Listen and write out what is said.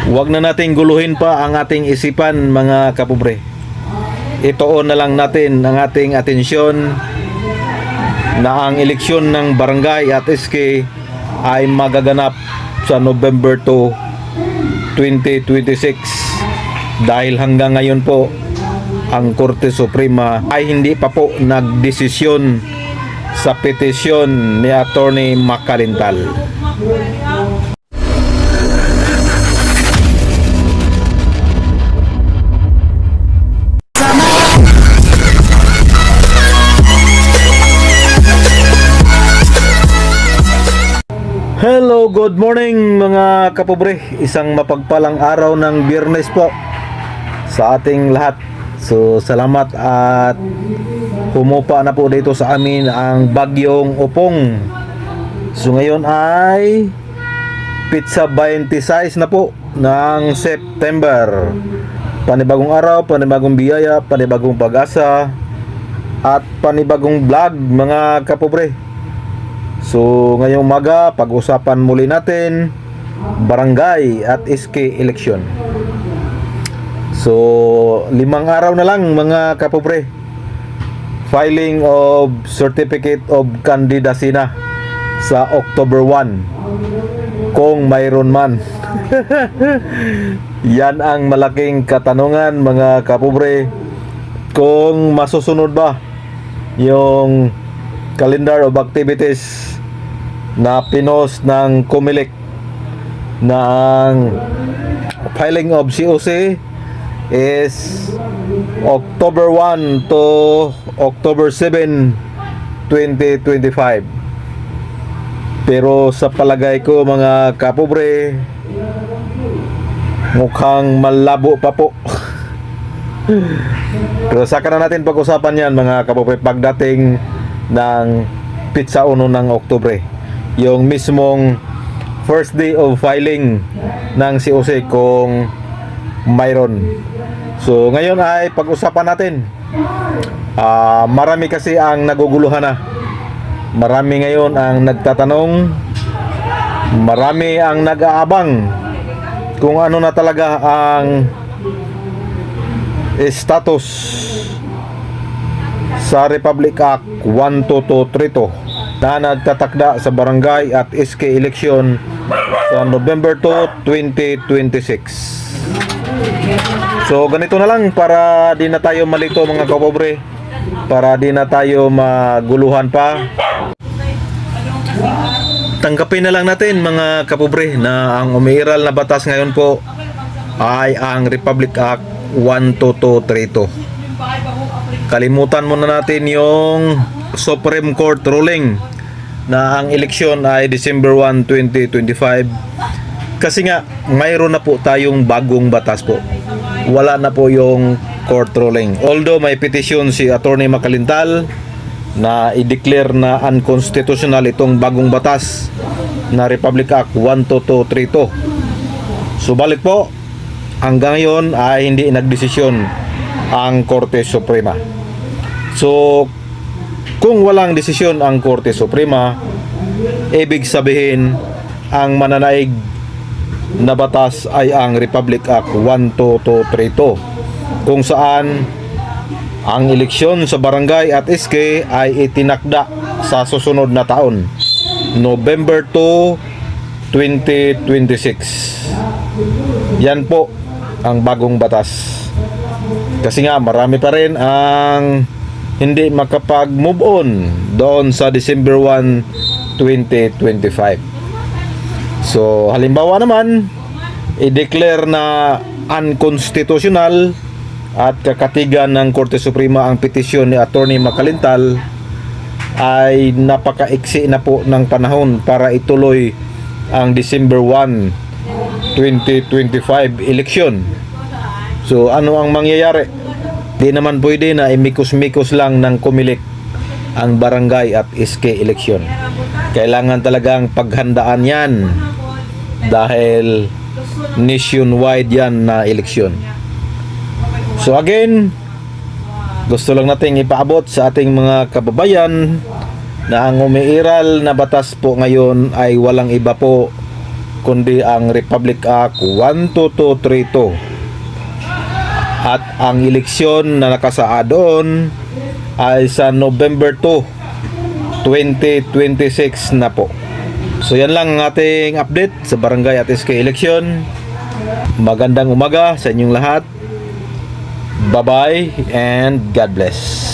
Huwag na nating guluhin pa ang ating isipan, mga kapobre. Ituon na lang natin ang ating atensyon na ang eleksyon ng barangay at SK ay magaganap sa November 2, 2026. Dahil hanggang ngayon po ang Korte Suprema ay hindi pa po nagdesisyon sa petisyon ni Attorney Makalintal. Hello, good morning mga kapobre. Isang mapagpalang araw ng Biyernes po sa ating lahat. So salamat at humupa na po dito sa amin ang bagyong Opong. So ngayon ay pizza 26 na po ng September. Panibagong araw, panibagong biyaya, panibagong pag-asa at panibagong vlog mga kapobre. So ngayong umaga, pag-usapan muli natin barangay at SK election. So 5 araw na lang mga kapobre. Filing of Certificate of Candidacy na sa October 1 kung mayroon man. Yan ang malaking katanungan mga kapobre, kung masusunod ba yung calendar of activities na pinost ng COMELEC na ang filing of COC is October 1 to October 7, 2025. Pero sa palagay ko mga kapobre, mukhang malabo pa po. Pero saka na natin pag-usapan yan mga kapobre pagdating ng pizza 1 ng Oktubre, yung mismong first day of filing ng COC kung mayroon. So ngayon ay pag-usapan natin. Marami kasi ang naguguluhan na. Marami ngayon ang nagtatanong, marami ang nag-aabang kung ano na talaga ang status sa Republic Act 12232 na nagtatakda sa barangay at SK election sa November 2, 2026. So ganito na lang para di na tayo malito mga kapobre, para di na tayo maguluhan pa. Tanggapin na lang natin mga kapobre na ang umiiral na batas ngayon po ay ang Republic Act 12232. Kalimutan muna natin yung Supreme Court ruling na ang eleksyon ay December 1, 2025. Kasi nga mayroon na po tayong bagong batas po. Wala na po yung court ruling. Although may petition si Attorney Makalintal na i-declare na unconstitutional itong bagong batas na Republic Act 12232. Subalit po, hanggang ngayon ay hindi nagdesisyon ang Korte Suprema. So kung walang desisyon ang Korte Suprema, ibig sabihin ang mananaig na batas ay ang Republic Act 12232, kung saan ang eleksyon sa barangay at SK ay itinakda sa susunod na taon, November 2, 2026. Yan po ang bagong batas. Kasi nga marami pa rin ang hindi makapag-move on doon sa December 1, 2025. So halimbawa naman, i-declare na unconstitutional at kakatigan ng Korte Suprema ang petisyon ni Attorney Makalintal, ay napakaiksi na po ng panahon para ituloy ang December 1, 2025 election. So ano ang mangyayari? Di naman pwede na imikos-mikos lang ng COMELEC ang barangay at SK election. Kailangan talagang paghandaan yan dahil nationwide yan na eleksyon. So again, gusto lang nating ipaabot sa ating mga kababayan na ang umiiral na batas po ngayon ay walang iba po kundi ang Republic Act 12232. At ang eleksyon na nakasaad doon ay sa November 2, 2026 na po. So yan lang ang ating update sa Barangay at SK election. Magandang umaga sa inyong lahat. Bye-bye and God bless.